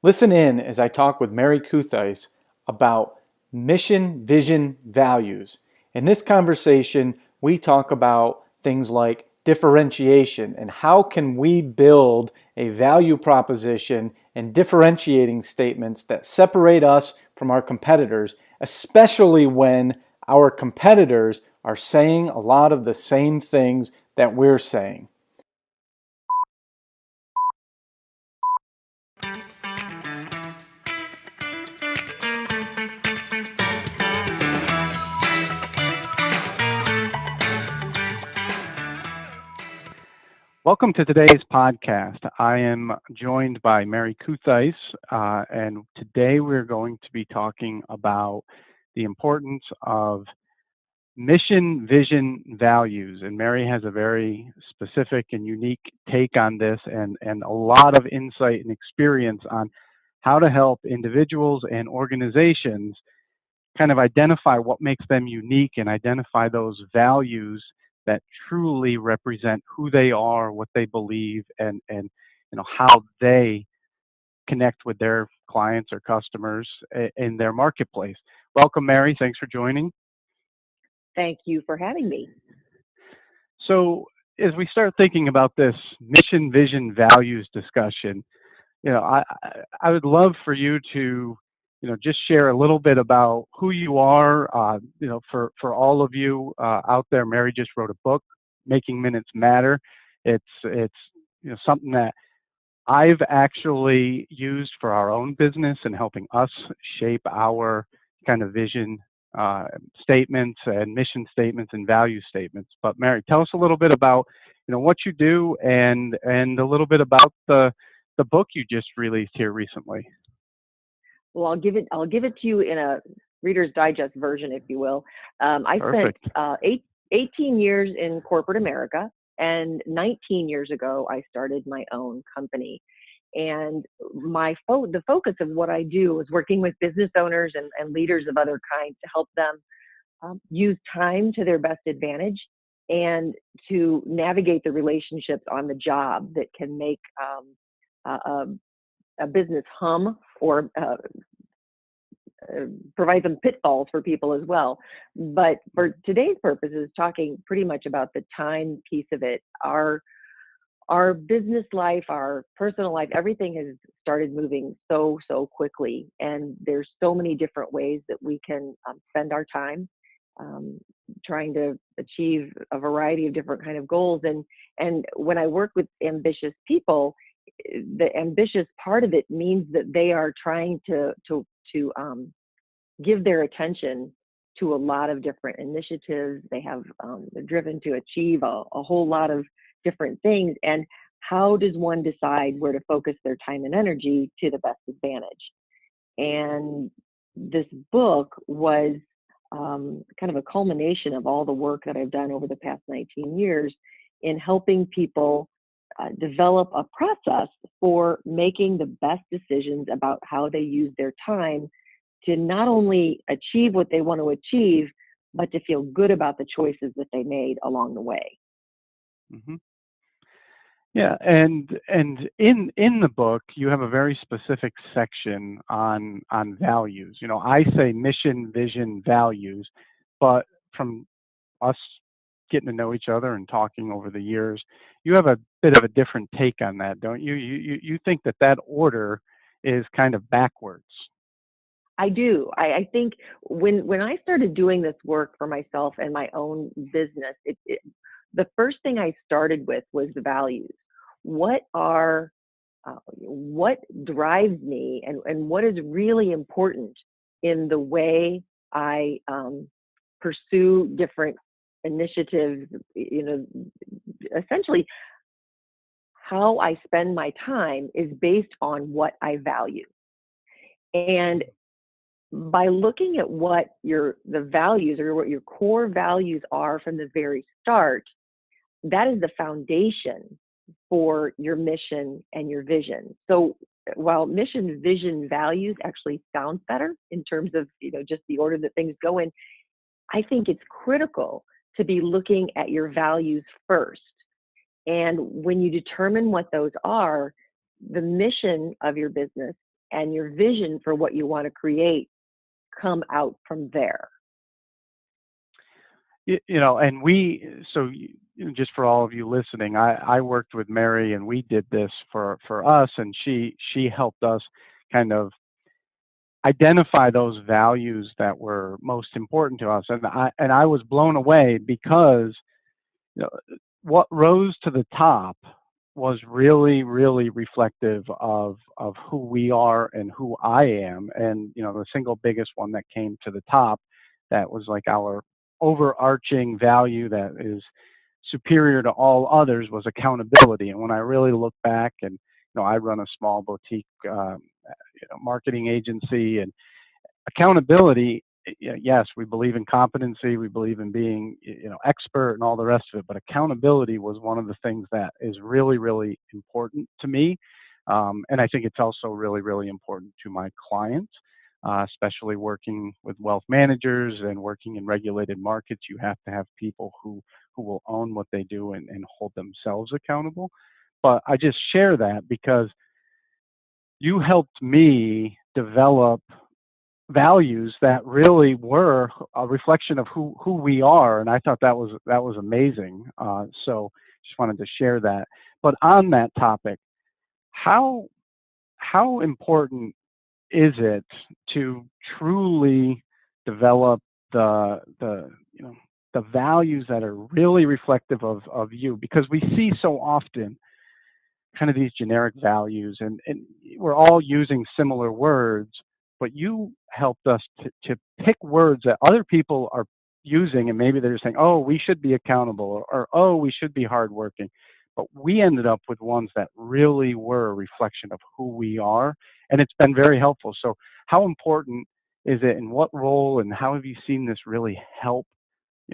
Listen in as I talk with Mary Kuthais about mission, vision, values. In this conversation, we talk about things like differentiation and how can we build a value proposition and differentiating statements that separate us from our competitors, especially when our competitors are saying a lot of the same things that we're saying. Welcome to today's podcast. I am joined by Mary Kuthais, and today we're going to be talking about the importance of mission, vision, values. And Mary has a very specific and unique take on this and a lot of insight and experience on how to help individuals and organizations kind of identify what makes them unique and identify those values that truly represent who they are, what they believe, and how they connect with their clients or customers in their marketplace. Welcome, Mary. Thanks for joining. Thank you for having me. So, as we start thinking about this mission, vision, values discussion, I would love for you to just share a little bit about who you are. For all of you out there, Mary just wrote a book, Making Minutes Matter. It's something that I've actually used for our own business and helping us shape our kind of vision statements and mission statements and value statements. But Mary, tell us a little bit about what you do and a little bit about the book you just released here recently. Well, I'll give it to you in a Reader's Digest version, if you will. I Perfect. spent 18 years in corporate America, and 19 years ago, I started my own company. And the focus of what I do is working with business owners and leaders of other kinds to help them use time to their best advantage and to navigate the relationships on the job that can make a, a business hum or provide some pitfalls for people as well. But for today's purposes, talking pretty much about the time piece of it, our business life, our personal life, everything has started moving so quickly, and there's so many different ways that we can spend our time um, trying to achieve a variety of different kind of goals. And when I work with ambitious people, the ambitious part of it means that they are trying to give their attention to a lot of different initiatives. They're driven to achieve a whole lot of different things. And how does one decide where to focus their time and energy to the best advantage? And this book was kind of a culmination of all the work that I've done over the past 19 years in helping people develop a process for making the best decisions about how they use their time to not only achieve what they want to achieve, but to feel good about the choices that they made along the way. Mm-hmm. Yeah, and in the book, you have a very specific section on values. I say mission, vision, values, but from us getting to know each other and talking over the years, you have a bit of a different take on that, don't you? You think that order is kind of backwards. I do. I think when I started doing this work for myself and my own business, the first thing I started with was the values. What drives me, and what is really important in the way I pursue different initiatives. Essentially, how I spend my time is based on what I value. And by looking at what the values or what your core values are from the very start, that is the foundation for your mission and your vision. So while mission, vision, values actually sounds better in terms of just the order that things go in, I think it's critical to be looking at your values first. And when you determine what those are, the mission of your business and your vision for what you want to create come out from there. And just for all of you listening, I worked with Mary and we did this for us, and she helped us kind of identify those values that were most important to us. And I was blown away because you know, what rose to the top was really, really reflective of who we are and who I am. And the single biggest one that came to the top, that was like our overarching value that is superior to all others, was accountability. And when I really look back, and I run a small boutique marketing agency, and accountability, yes, we believe in competency, we believe in being expert and all the rest of it, but accountability was one of the things that is really, really important to me. And I think it's also really, really important to my clients, especially working with wealth managers and working in regulated markets. You have to have people who will own what they do and hold themselves accountable. But I just share that because you helped me develop values that really were a reflection of who we are, and I thought that was amazing. So just wanted to share that. But on that topic, how important is it to truly develop the values that are really reflective of you? Because we see so often kind of these generic values, and we're all using similar words, but you helped us to pick words that other people are using, and maybe they're saying, oh, we should be accountable, or oh, we should be hardworking. But we ended up with ones that really were a reflection of who we are, and it's been very helpful. So how important is it, and what role, and how have you seen this really help,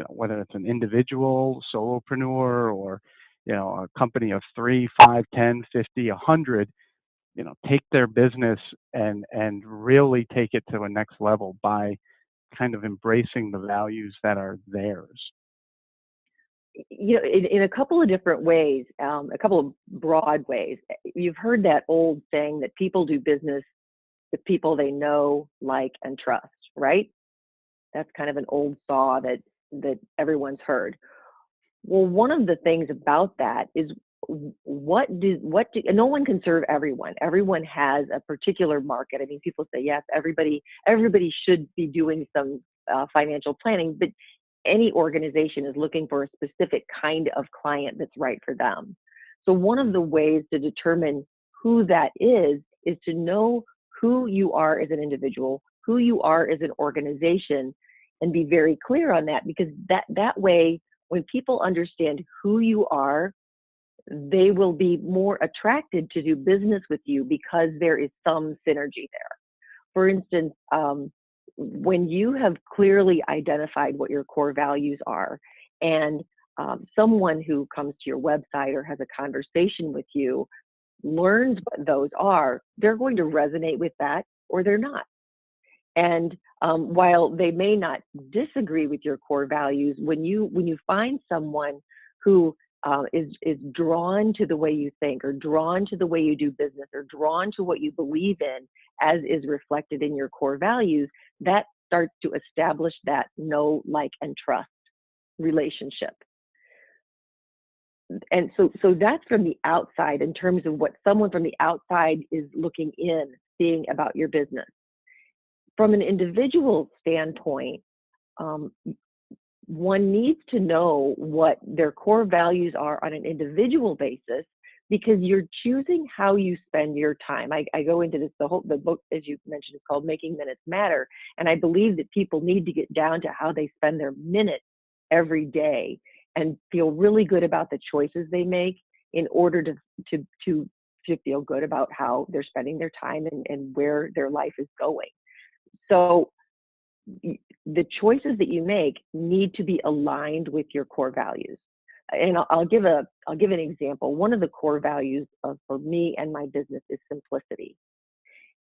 whether it's an individual, solopreneur, or a company of 3, 5, 10, 50, 100, take their business and really take it to a next level by kind of embracing the values that are theirs? In a couple of different ways, a couple of broad ways. You've heard that old saying that people do business with people they know, like, and trust, right? That's kind of an old saw that everyone's heard. Well, one of the things about that is no one can serve everyone. Everyone has a particular market. I mean, people say, yes, everybody should be doing some financial planning, but any organization is looking for a specific kind of client that's right for them. So one of the ways to determine who that is to know who you are as an individual, who you are as an organization, and be very clear on that, because that way, when people understand who you are, they will be more attracted to do business with you because there is some synergy there. For instance, when you have clearly identified what your core values are, and someone who comes to your website or has a conversation with you learns what those are, they're going to resonate with that or they're not. And while they may not disagree with your core values, when you find someone who is drawn to the way you think, or drawn to the way you do business, or drawn to what you believe in, as is reflected in your core values, that starts to establish that know, like, and trust relationship. And so that's from the outside, in terms of what someone from the outside is looking in, seeing about your business. From an individual standpoint, one needs to know what their core values are on an individual basis, because you're choosing how you spend your time. I go into this, the book, as you mentioned, is called Making Minutes Matter. And I believe that people need to get down to how they spend their minutes every day and feel really good about the choices they make in order to feel good about how they're spending their time and where their life is going. So the choices that you make need to be aligned with your core values. And I'll give an example. One of the core values for me and my business is simplicity.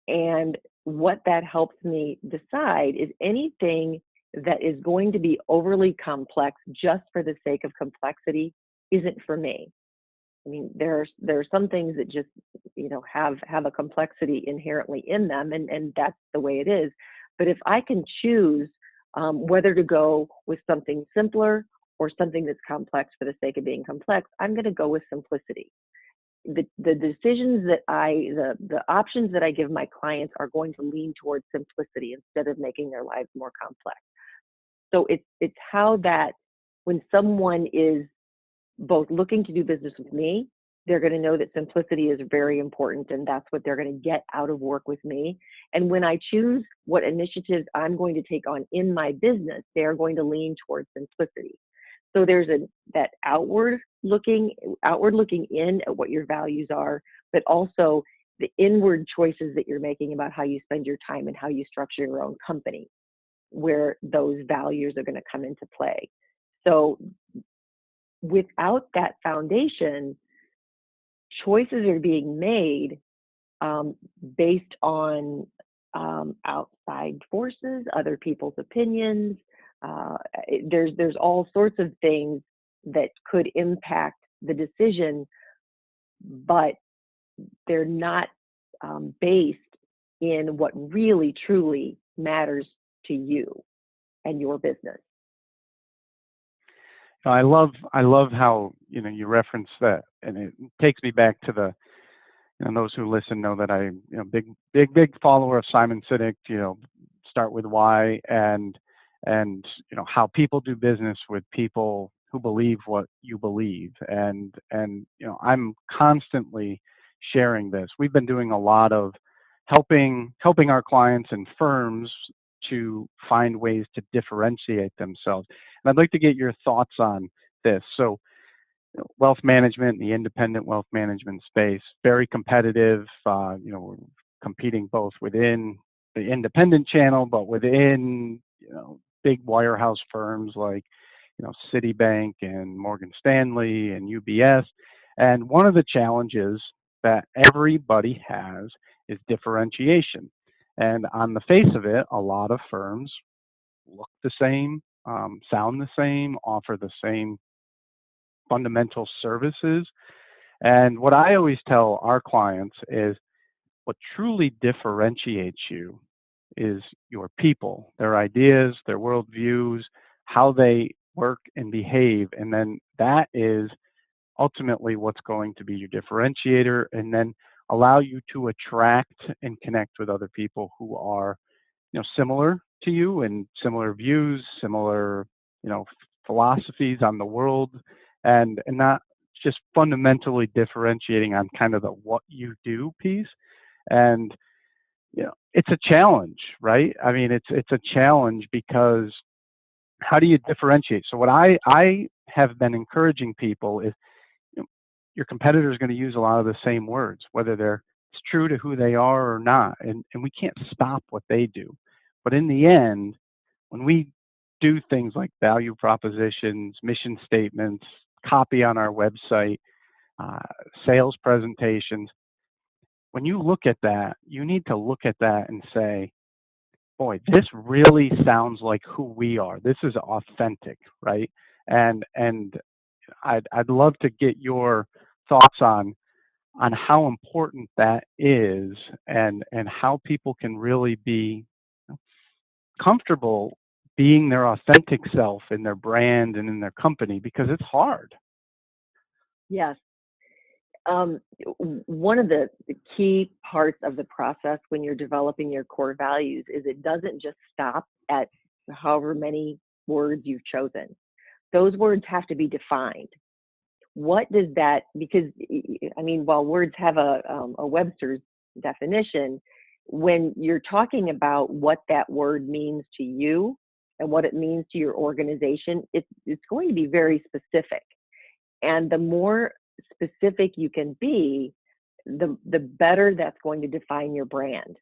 And what that helps me decide is anything that is going to be overly complex just for the sake of complexity isn't for me. I mean, there are some things that just, have a complexity inherently in them, and that's the way it is. But if I can choose whether to go with something simpler or something that's complex for the sake of being complex, I'm going to go with simplicity. The decisions that the options that I give my clients are going to lean towards simplicity instead of making their lives more complex. So it's how that when someone is both looking to do business with me, they're going to know that simplicity is very important, and that's what they're going to get out of work with me. And when I choose what initiatives I'm going to take on in my business, they're going to lean towards simplicity. So there's that outward looking in at what your values are, but also the inward choices that you're making about how you spend your time and how you structure your own company, where those values are going to come into play. So without that foundation, choices are being made based on outside forces, other people's opinions. There's all sorts of things that could impact the decision, but they're not based in what really truly matters to you and your business. I love how you reference that, and it takes me back to the those who listen know that I big follower of Simon Sinek. Start with why, and how people do business with people who believe what you believe, and I'm constantly sharing this. We've been doing a lot of helping our clients and firms to find ways to differentiate themselves. And I'd like to get your thoughts on this. So, wealth management, the independent wealth management space, very competitive. We're competing both within the independent channel, but within big wirehouse firms like Citibank and Morgan Stanley and UBS. And one of the challenges that everybody has is differentiation. And on the face of it, a lot of firms look the same, sound the same, offer the same fundamental services. And what I always tell our clients is what truly differentiates you is your people, their ideas, their worldviews, how they work and behave. And then that is ultimately what's going to be your differentiator, and then allow you to attract and connect with other people who are similar to you and similar views, similar philosophies on the world, and not just fundamentally differentiating on kind of the what you do piece. And it's a challenge, right? I mean, it's a challenge because how do you differentiate? So what I have been encouraging people is your competitor is going to use a lot of the same words, whether it's true to who they are or not, and we can't stop what they do. But in the end, when we do things like value propositions, mission statements, copy on our website, uh, sales presentations, when you look at that, you need to look at that and say, boy, this really sounds like who we are. This is authentic, right? And I'd love to get your thoughts on how important that is, and how people can really be comfortable being their authentic self in their brand and in their company, because it's hard. Yes. One of the key parts of the process when you're developing your core values is it doesn't just stop at however many words you've chosen. Those words have to be defined. What does that, because I mean, while words have a Webster's definition, when you're talking about what that word means to you and what it means to your organization, it's going to be very specific. And the more specific you can be, the better that's going to define your brand.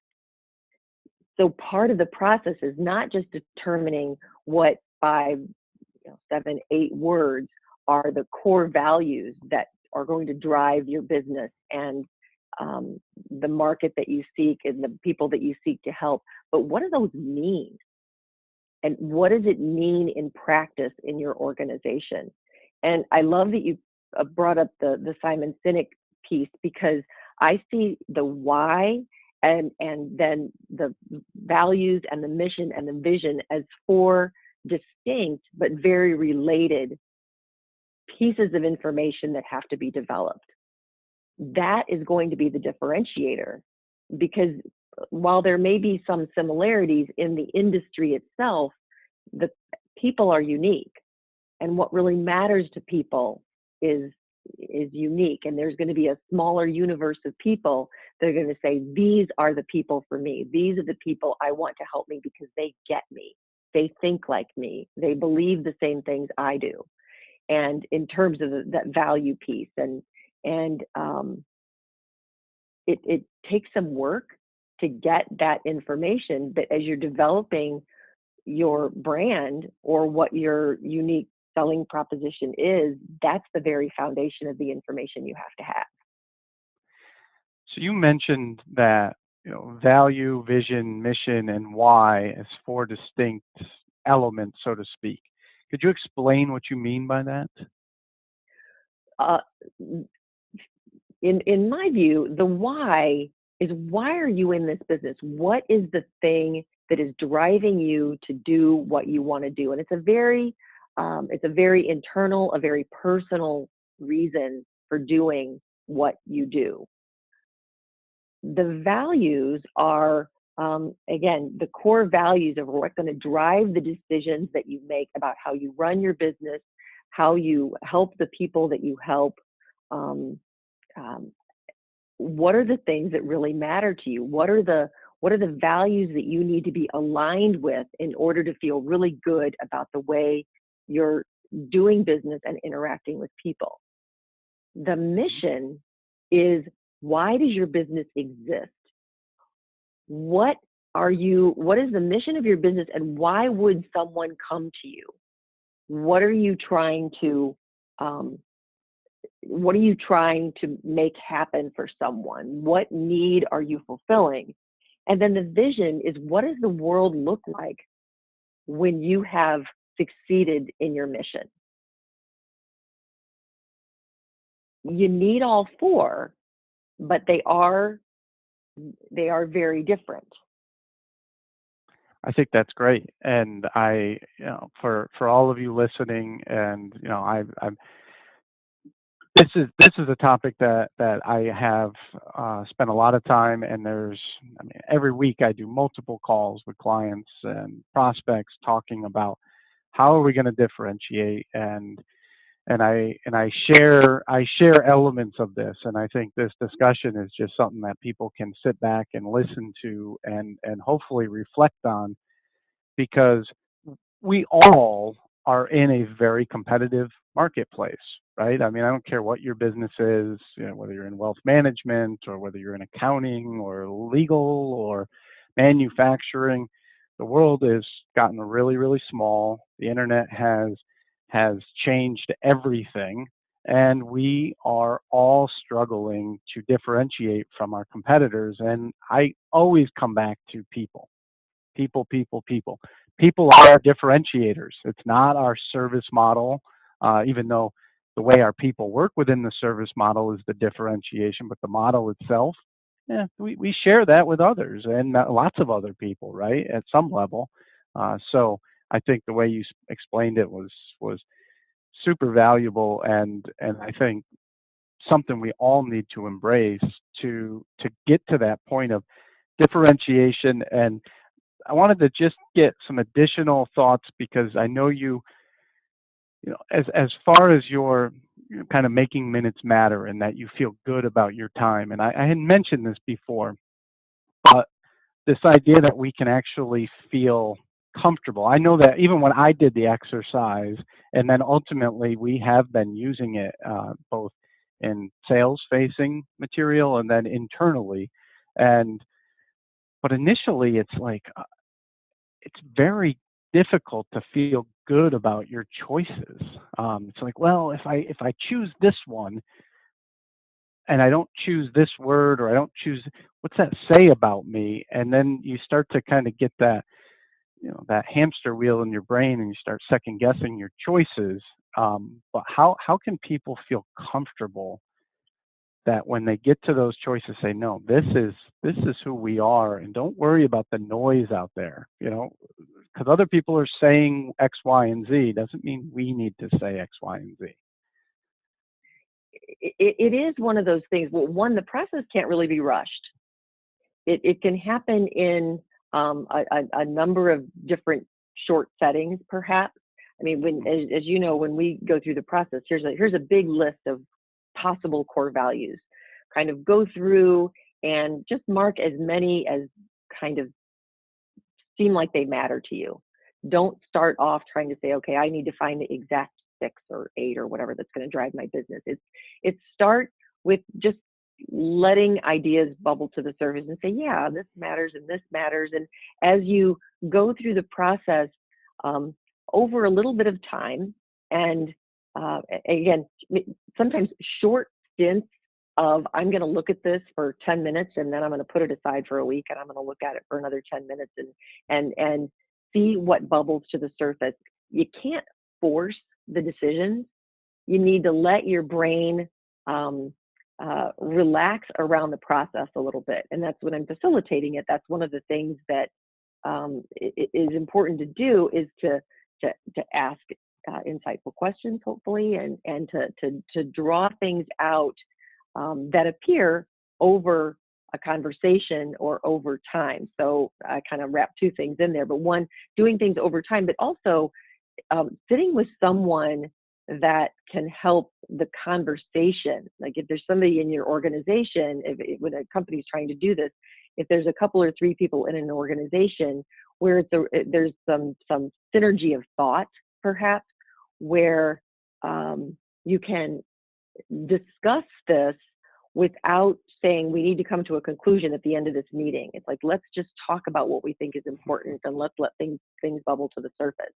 So part of the process is not just determining what 5, 7, 8 words are the core values that are going to drive your business and the market that you seek and the people that you seek to help. But what do those mean? And what does it mean in practice in your organization? And I love that you brought up the Simon Sinek piece because I see the why and then the values and the mission and the vision as four distinct but very related pieces of information that have to be developed. That is going to be the differentiator because while there may be some similarities in the industry itself, the people are unique, and what really matters to people is unique. And there's going to be a smaller universe of people that are going to say, these are the people for me. These are the people I want to help me because they get me. They think like me. They believe the same things I do. And in terms of that value piece, and it takes some work to get that information. But as you're developing your brand or what your unique selling proposition is, that's the very foundation of the information you have to have. So you mentioned that, value, vision, mission, and why as four distinct elements, so to speak. Could you explain what you mean by that? Uh, in my view, the why is, why are you in this business? What is the thing that is driving you to do what you want to do? And it's a very internal, a very personal reason for doing what you do. The values are, again, the core values of what's going to drive the decisions that you make about how you run your business, how you help the people that you help. Um, um, what are the things that really matter to you? What are the values that you need to be aligned with in order to feel really good about the way you're doing business and interacting with people? The mission is, why does your business exist? What what is the mission of your business, and why would someone come to you? What are you trying to um, what are you trying to make happen for someone? What need are you fulfilling? And then the vision is, what does the world look like when you have succeeded in your mission? You need all four, but they are very different. I think that's great, and for all of you listening, and this is a topic that I have spent a lot of time, and every week I do multiple calls with clients and prospects talking about how are we going to differentiate, and I share elements of this, and I think this discussion is just something that people can sit back and listen to and hopefully reflect on, because we all are in a very competitive marketplace, right? I mean, I don't care what your business is, whether you're in wealth management or whether you're in accounting or legal or manufacturing. The world has gotten really, really small. The internet has changed everything, and we are all struggling to differentiate from our competitors. And I always come back to people. People, people, people. People are differentiators. It's not our service model, even though the way our people work within the service model is the differentiation, but the model itself, yeah, we share that with others and lots of other people, right, at some level. So I think the way you explained it was super valuable, and I think something we all need to embrace to get to that point of differentiation. And I wanted to just get some additional thoughts, because I know as far as your kind of making minutes matter and that you feel good about your time. And I had mentioned this before, but this idea that we can actually feel comfortable. I know that even when I did the exercise, and then ultimately we have been using it both in sales facing material and then internally. And but initially it's like it's very difficult to feel good about your choices. It's like, well, if I choose this one and I don't choose this word, or I don't choose, what's that say about me? And then you start to kind of get that, that hamster wheel in your brain, and you start second guessing your choices. But how can people feel comfortable that when they get to those choices, say, no, this is who we are, and don't worry about the noise out there, because other people are saying X, Y, and Z doesn't mean we need to say X, Y, and Z. It is one of those things. Well, one, the process can't really be rushed. It can happen in a number of different short settings, perhaps. I mean, as you know, when we go through the process, here's a big list of possible core values. Kind of go through and just mark as many as kind of seem like they matter to you. Don't start off trying to say, okay, I need to find the exact 6 or 8 or whatever that's going to drive my business. It's start with just letting ideas bubble to the surface and say, yeah, this matters and this matters. And as you go through the process over a little bit of time, and again, sometimes short stints of I'm going to look at this for 10 minutes and then I'm going to put it aside for a week and I'm going to look at it for another 10 minutes and see what bubbles to the surface. You can't force the decisions. You need to let your brain relax around the process a little bit. And that's when I'm facilitating it. That's one of the things that is important to do, is to ask insightful questions, hopefully, and to draw things out that appear over a conversation or over time. So I kind of wrap 2 things in there, but one, doing things over time, but also sitting with someone that can help the conversation. Like if there's somebody in your organization, when a company is trying to do this, if there's a couple or 3 people in an organization where there's some synergy of thought, perhaps, where you can discuss this without saying we need to come to a conclusion at the end of this meeting. It's like, let's just talk about what we think is important and let's let things bubble to the surface.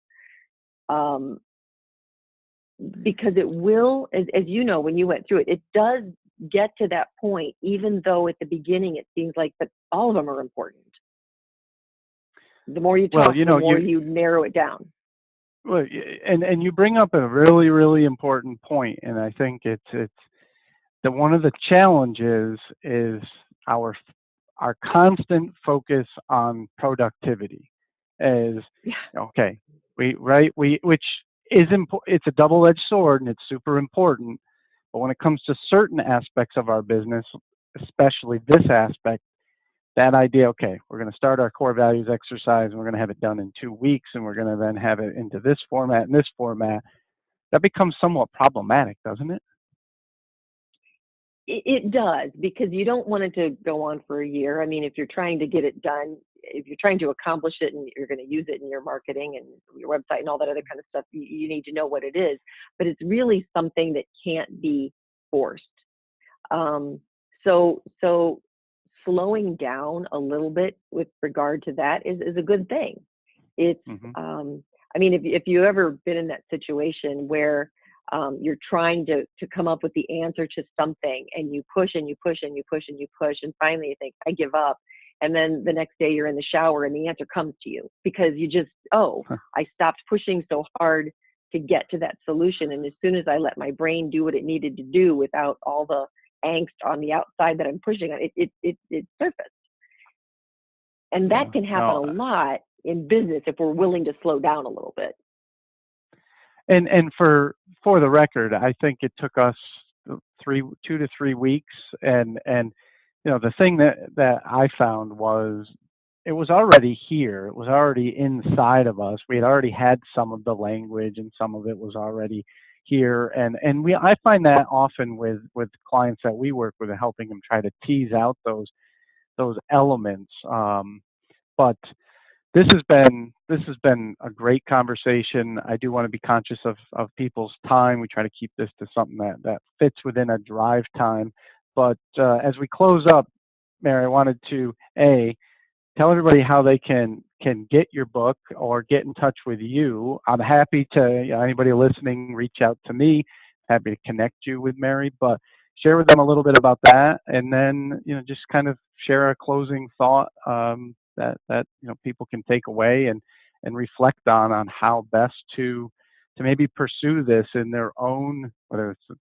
Because it will, as you know, when you went through it, it does get to that point, even though at the beginning it seems like that all of them are important. The more you talk, the more you narrow it down. Well, and you bring up a really, really important point, and I think it's that one of the challenges is our constant focus on productivity. Okay, which is it's a double-edged sword, and it's super important. But when it comes to certain aspects of our business, especially this aspect, that idea, okay, we're going to start our core values exercise, and we're going to have it done in 2 weeks, and we're going to then have it into this format and this format, that becomes somewhat problematic, doesn't it? It does, because you don't want it to go on for a year. I mean, if you're trying to get it done, if you're trying to accomplish it and you're going to use it in your marketing and your website and all that other kind of stuff, you need to know what it is. But it's really something that can't be forced. So slowing down a little bit with regard to that is a good thing. It's, I mean, if you've ever been in that situation where you're trying to come up with the answer to something, and you push and you push and you push and you push, and finally you think, I give up. And then the next day you're in the shower and the answer comes to you because you just, I stopped pushing so hard to get to that solution. And as soon as I let my brain do what it needed to do without all the angst on the outside that I'm pushing on, it surfaced. And that can happen a lot in business if we're willing to slow down a little bit. And for the record, I think it took us 2 to 3 weeks, and the thing that I found was it was already here. It was already inside of us. We had already had some of the language, and some of it was already here. And I find that often with clients that we work with, helping them try to tease out those elements. But this has been a great conversation. I do want to be conscious of people's time. We try to keep this to something that fits within a drive time. But as we close up, Mary, I wanted to tell everybody how they can get your book or get in touch with you. I'm happy to, anybody listening, reach out to me. Happy to connect you with Mary, but share with them a little bit about that, and then just kind of share a closing thought that people can take away and reflect on how best to to maybe pursue this in their own, whether it's a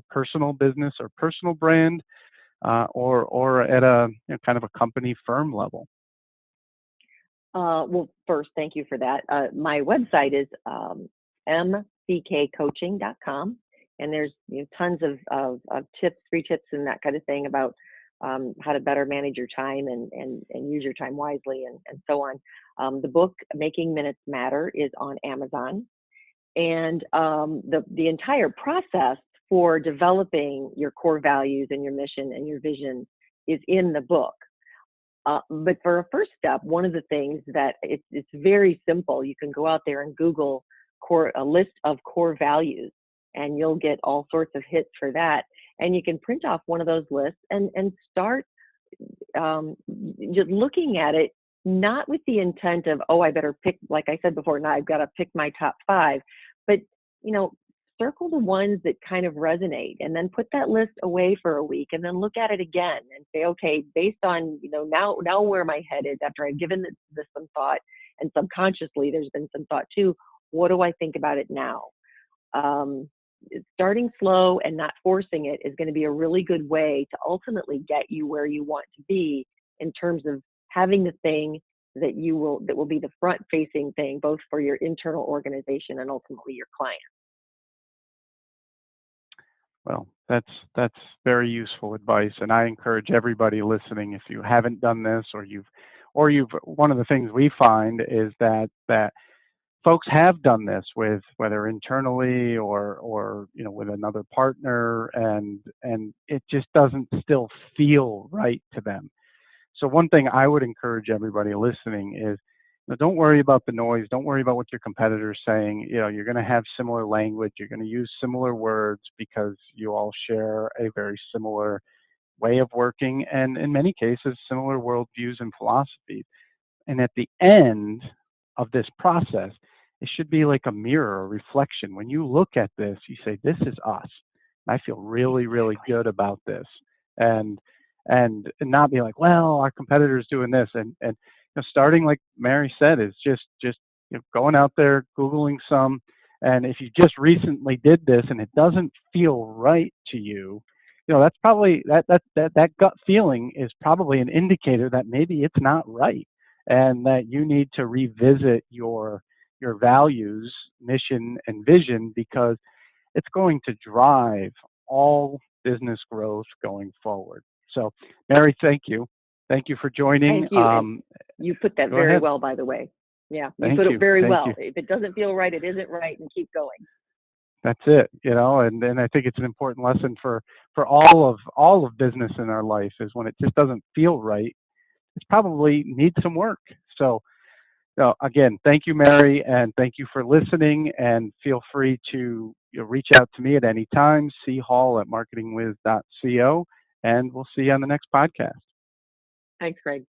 personal business or personal brand, or at a kind of a company firm level? Well, first, thank you for that. My website is mckcoaching.com, and there's tons of tips, free tips, and that kind of thing about how to better manage your time and use your time wisely and so on. The book Making Minutes Matter is on Amazon, and the entire process for developing your core values and your mission and your vision is in the book. But for a first step, one of the things that it's very simple. You can go out there and Google a list of core values, and you'll get all sorts of hits for that. And you can print off one of those lists and start just looking at it, not with the intent of, oh, I better pick, like I said before, now I've got to pick my top 5, but circle the ones that kind of resonate, and then put that list away for a week, and then look at it again and say, okay, based on now where my head is after I've given this some thought, and subconsciously there's been some thought too, what do I think about it now? Starting slow and not forcing it is going to be a really good way to ultimately get you where you want to be, in terms of having the thing that will be the front facing thing, both for your internal organization and ultimately your client. Well, that's very useful advice, and I encourage everybody listening, if you haven't done this, or you've one of the things we find is that folks have done this with, whether internally or with another partner, and it just doesn't still feel right to them. So one thing I would encourage everybody listening is, don't worry about the noise. Don't worry about what your competitor's saying. You're going to have similar language. You're going to use similar words because you all share a very similar way of working, and in many cases, similar worldviews and philosophies. And at the end of this process, it should be like a mirror, a reflection. When you look at this, you say, this is us. I feel really, really good about this. And not be like, well, our competitor's doing this. And starting, like Mary said, is just going out there, Googling some. And if you just recently did this and it doesn't feel right to you, that's probably that gut feeling is probably an indicator that maybe it's not right, and that you need to revisit your values, mission, and vision, because it's going to drive all business growth going forward. So, Mary, thank you. Thank you for joining. Thank you. You put that very well, by the way. Yeah, you put it very well. If it doesn't feel right, it isn't right, and keep going. That's it, and I think it's an important lesson for all of business in our life, is when it just doesn't feel right, it's probably needs some work. So, again, thank you, Mary, and thank you for listening, and feel free to reach out to me at any time, chall@marketingwiz.co, and we'll see you on the next podcast. Thanks, Greg.